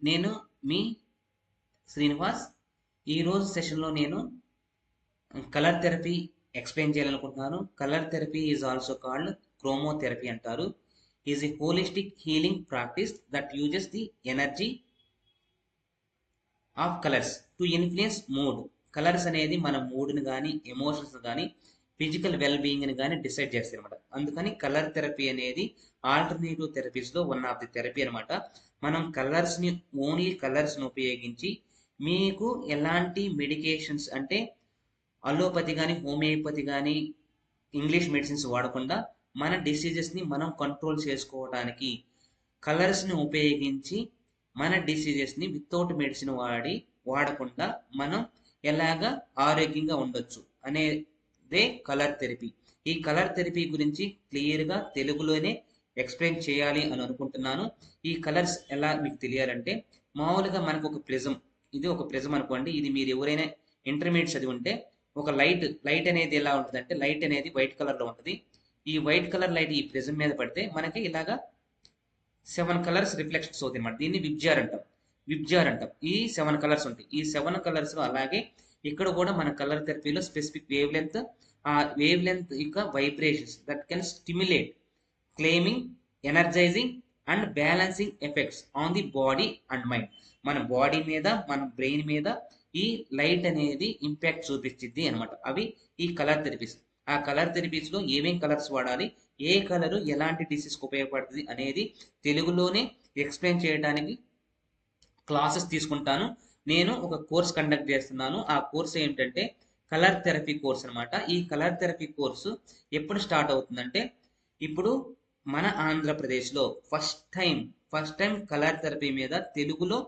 నేను మీ శ్రీనివాస్. ఈరోజు సెషన్లో నేను కలర్ థెరపీ ఎక్స్ప్లెయిన్ చేయాలనుకుంటున్నాను. Colour therapy is also called chromotherapy అంటారు. Is a holistic healing practice that uses the energy of colours to influence mood. Colours అనేది మన మూడ్ని కానీ ఎమోషన్స్ కానీ ఫిజికల్ వెల్ బీయింగ్ని కానీ డిసైడ్ చేస్తాయి అనమాట. అందుకని కలర్ థెరపీ అనేది ఆల్టర్నేటివ్ థెరపీస్లో వన్ ఆఫ్ ది థెరపీ అనమాట. మనం కలర్స్ని ఓన్లీ కలర్స్ని ఉపయోగించి మీకు ఎలాంటి మెడికేషన్స్ అంటే అలోపతి కానీ హోమియోపతి కానీ ఇంగ్లీష్ మెడిసిన్స్ వాడకుండా మన డిసీజెస్ని మనం కంట్రోల్ చేసుకోవడానికి కలర్స్ని ఉపయోగించి మన డిసీజెస్ని వితౌట్ మెడిసిన్ వాడకుండా మనం ఎలాగా ఆరోగ్యంగా ఉండొచ్చు అనేదే కలర్ థెరపీ. ఈ కలర్ థెరపీ గురించి క్లియర్గా తెలుగులోనే ఎక్స్ప్లెయిన్ చేయాలి అని అనుకుంటున్నాను. ఈ కలర్స్ ఎలా మీకు తెలియాలంటే, మామూలుగా మనకు ఒక ప్రిజం, ఇది ఒక ప్రిజం అనుకోండి. ఇది మీరు ఎవరైనా ఇంటర్మీడియట్ చదివి ఉంటే ఒక లైట్ అనేది ఎలా ఉంటుందంటే, లైట్ అనేది వైట్ కలర్లో ఉంటుంది. ఈ వైట్ కలర్ లైట్ ఈ ప్రిజం మీద పడితే మనకి ఇలాగా 7 కలర్స్ రిఫ్లెక్షన్స్ అవుతాయి అన్నమాట. దీన్ని విబ్జార్ అంటాం. ఈ 7 కలర్స్ ఉంటాయి. ఈ 7 కలర్స్ లో అలాగే ఇక్కడ కూడా మన కలర్ థెరపీలో స్పెసిఫిక్ ఆ వేవ్ లెంత్ యొక్క vibrations that can stimulate claiming, energising and balancing effects on the body and mind. మన బాడీ మీద, మన బ్రెయిన్ మీద ఈ లైట్ అనేది ఇంపాక్ట్ చూపించింది అనమాట. అవి ఈ కలర్ థెరపీస్. ఆ కలర్ థెరపీస్లో ఏమేం కలర్స్ వాడాలి, ఏ కలరు ఎలాంటి డిసీజ్కి ఉపయోగపడుతుంది అనేది తెలుగులోనే ఎక్స్ప్లెయిన్ చేయడానికి క్లాసెస్ తీసుకుంటాను. నేను ఒక కోర్స్ కండక్ట్ చేస్తున్నాను. ఆ కోర్స్ ఏంటంటే కలర్ థెరపీ కోర్స్ అనమాట. ఈ కలర్ థెరపీ కోర్సు ఎప్పుడు స్టార్ట్ అవుతుందంటే, ఇప్పుడు మన ఆంధ్రప్రదేశ్లో ఫస్ట్ టైం కలర్ థెరపీ మీద తెలుగులో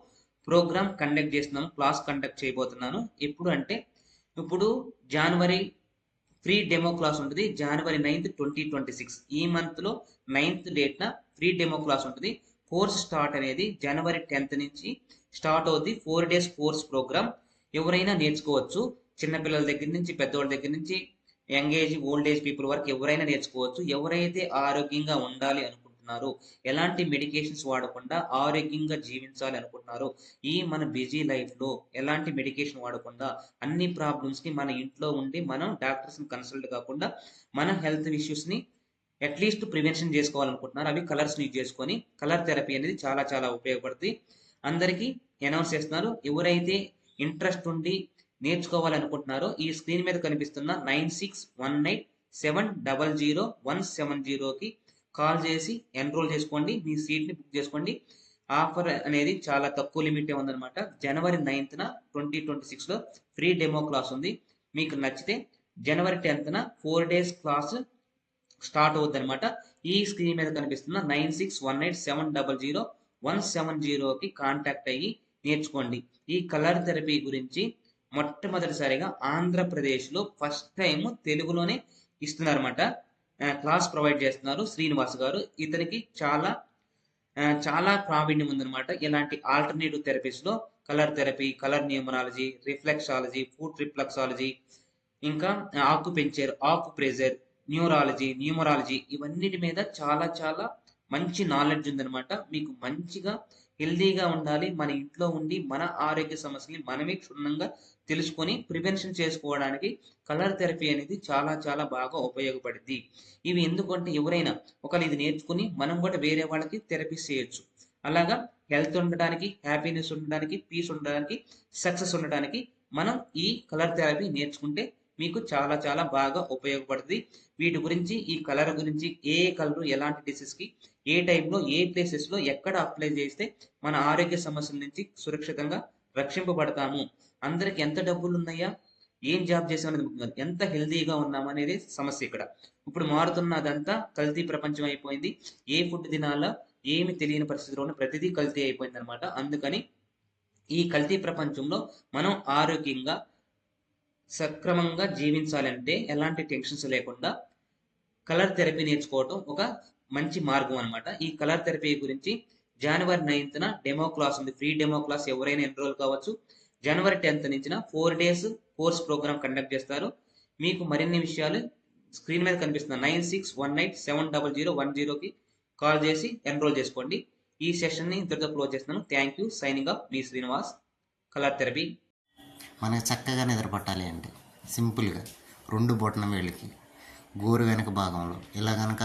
ప్రోగ్రామ్ కండక్ట్ చేస్తున్నాను, క్లాస్ కండక్ట్ చేయబోతున్నాను. ఎప్పుడు అంటే, ఇప్పుడు జనవరి ఫ్రీ డెమో క్లాస్ ఉంటుంది. జనవరి 9th 2026 ఈ మంత్లో 9th డేట్న ఫ్రీ డెమో క్లాస్ ఉంటుంది. కోర్స్ స్టార్ట్ అనేది జనవరి 10th నుంచి స్టార్ట్ అవుద్ది. 4 days కోర్స్ ప్రోగ్రామ్. ఎవరైనా నేర్చుకోవచ్చు. చిన్నపిల్లల దగ్గర నుంచి, పెద్దవాళ్ళ దగ్గర నుంచి, young age old age people వరకు ఎవరైనా నేర్చుకోవచ్చు. ఎవరైతే ఆరోగ్యంగా ఉండాలి అనుకుంటున్నారో, ఎలాంటి మెడికేషన్స్ వాడకుండా ఆరోగ్యంగా జీవించాలి అనుకుంటున్నారో, ఈ మన బిజీ లైఫ్లో ఎలాంటి మెడికేషన్ వాడకుండా అన్ని ప్రాబ్లమ్స్కి మన ఇంట్లో ఉండి మనం డాక్టర్స్ని కన్సల్ట్ కాకుండా మన హెల్త్ ఇష్యూస్ని అట్లీస్ట్ ప్రివెన్షన్ చేసుకోవాలనుకుంటున్నారు. అవి కలర్స్ యూజ్ చేసుకొని కలర్ థెరపీ అనేది చాలా చాలా ఉపయోగపడుతుంది. అందరికీ అనౌన్స్ చేస్తున్నారు. ఎవరైతే ఇంట్రెస్ట్ ఉండి నేర్చుకోవాలనుకుంటున్నారో ఈ స్క్రీన్ మీద కనిపిస్తున్న 9618700170కి కాల్ చేసి ఎన్రోల్ చేసుకోండి. మీ సీట్ని బుక్ చేసుకోండి. ఆఫర్ అనేది చాలా తక్కువ లిమిటే ఉందన్నమాట. జనవరి 9th 2026లో ఫ్రీ డెమో క్లాస్ ఉంది. మీకు నచ్చితే జనవరి 10th 4 days క్లాస్ స్టార్ట్ అవుద్ది అనమాట. ఈ స్క్రీన్ మీద కనిపిస్తున్న 9618700170కి కాంటాక్ట్ అయ్యి నేర్చుకోండి. ఈ కలర్ థెరపీ గురించి మొట్టమొదటిసారిగా ఆంధ్రప్రదేశ్లో ఫస్ట్ టైం తెలుగులోనే ఇస్తున్నారన్నమాట. క్లాస్ ప్రొవైడ్ చేస్తున్నారు శ్రీనివాస్ గారు. ఇతనికి చాలా ప్రావీణ్యం ఉందన్నమాట. ఇలాంటి ఆల్టర్నేటివ్ థెరపీస్లో colour therapy, colour numerology, reflexology, food reflexology, ఇంకా ఆకుప్రెజర్, న్యూమరాలజీ ఇవన్నిటి మీద చాలా చాలా మంచి నాలెడ్జ్ ఉందన్నమాట. మీకు మంచిగా హెల్దీగా ఉండాలి, మన ఇంట్లో ఉండి మన ఆరోగ్య సమస్యల్ని మనమే క్షుణ్ణంగా తెలుసుకొని ప్రివెన్షన్ చేసుకోవడానికి కలర్ థెరపీ అనేది చాలా చాలా బాగా ఉపయోగపడుద్ది. ఇవి ఎందుకంటే ఎవరైనా ఒకవేళ ఇది నేర్చుకుని మనం కూడా వేరే వాళ్ళకి థెరపీస్ చేయొచ్చు. అలాగా హెల్త్ ఉండడానికి, హ్యాపీనెస్ ఉండడానికి, పీస్ ఉండడానికి, సక్సెస్ ఉండడానికి మనం ఈ కలర్ థెరపీ నేర్చుకుంటే మీకు చాలా చాలా బాగా ఉపయోగపడుతుంది. వీటి గురించి, ఈ కలర్ గురించి, ఏ కలర్ ఎలాంటి డిసీజ్కి ఏ టైంలో ఏ ప్లేసెస్లో ఎక్కడ అప్లై చేస్తే మన ఆరోగ్య సమస్యల నుంచి సురక్షితంగా రక్షింపబడతాము, అందరికి ఎంత డబ్బులు ఉన్నాయా, ఏం జాబ్ చేసామనేది ముఖ్యం కాదు, ఎంత హెల్దీగా ఉన్నామనేది సమస్య ఇక్కడ. ఇప్పుడు మారుతున్నదంతా కల్తీ ప్రపంచం అయిపోయింది. ఏ ఫుడ్ తినాలా ఏమి తెలియని పరిస్థితిలో ప్రతిదీ కల్తీ అయిపోయింది అనమాట. అందుకని ఈ కల్తీ ప్రపంచంలో మనం ఆరోగ్యంగా సక్రమంగా జీవించాలంటే ఎలాంటి టెన్షన్స్ లేకుండా కలర్ థెరపీ నేర్చుకోవటం ఒక మంచి మార్గం అనమాట. ఈ కలర్ థెరపీ గురించి జనవరి 9th డెమో క్లాస్ ఉంది. ఫ్రీ డెమో క్లాస్ ఎవరైనా ఎన్రోల్ కావచ్చు. జనవరి 10th నుంచి 4 days కోర్స్ ప్రోగ్రామ్ కండక్ట్ చేస్తారు. మీకు మరిన్ని విషయాలు స్క్రీన్ మీద కనిపిస్తున్న 9618700110కి కాల్ చేసి ఎన్రోల్ చేసుకోండి. ఈ సెషన్ని ఇంతటితో క్లోజ్ చేస్తున్నాను. Thank you. Signing off me Srinivas, colour therapy. మనకు చక్కగా నిద్ర పట్టాలి అంటే సింపుల్గా 2 బొటన వేళ్ళకి గోరు వెనక భాగంలో ఇలా కనుక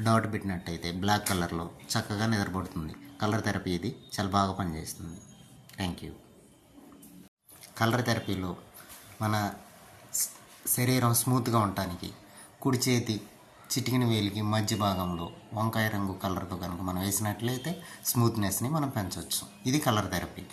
డాట్ పెట్టినట్టయితే బ్లాక్ కలర్లో చక్కగా నిద్రపడుతుంది. కలర్ థెరపీ ఇది చాలా బాగా పనిచేస్తుంది. Thank you. కలర్ థెరపీలో మన శరీరం స్మూత్గా ఉండటానికి కుడి చేతి చిటికిన వేలికి మధ్య భాగంలో వంకాయ రంగు కలర్తో కనుక మనం వేసినట్లయితే స్మూత్నెస్ని మనం పెంచవచ్చు. ఇది కలర్ థెరపీ.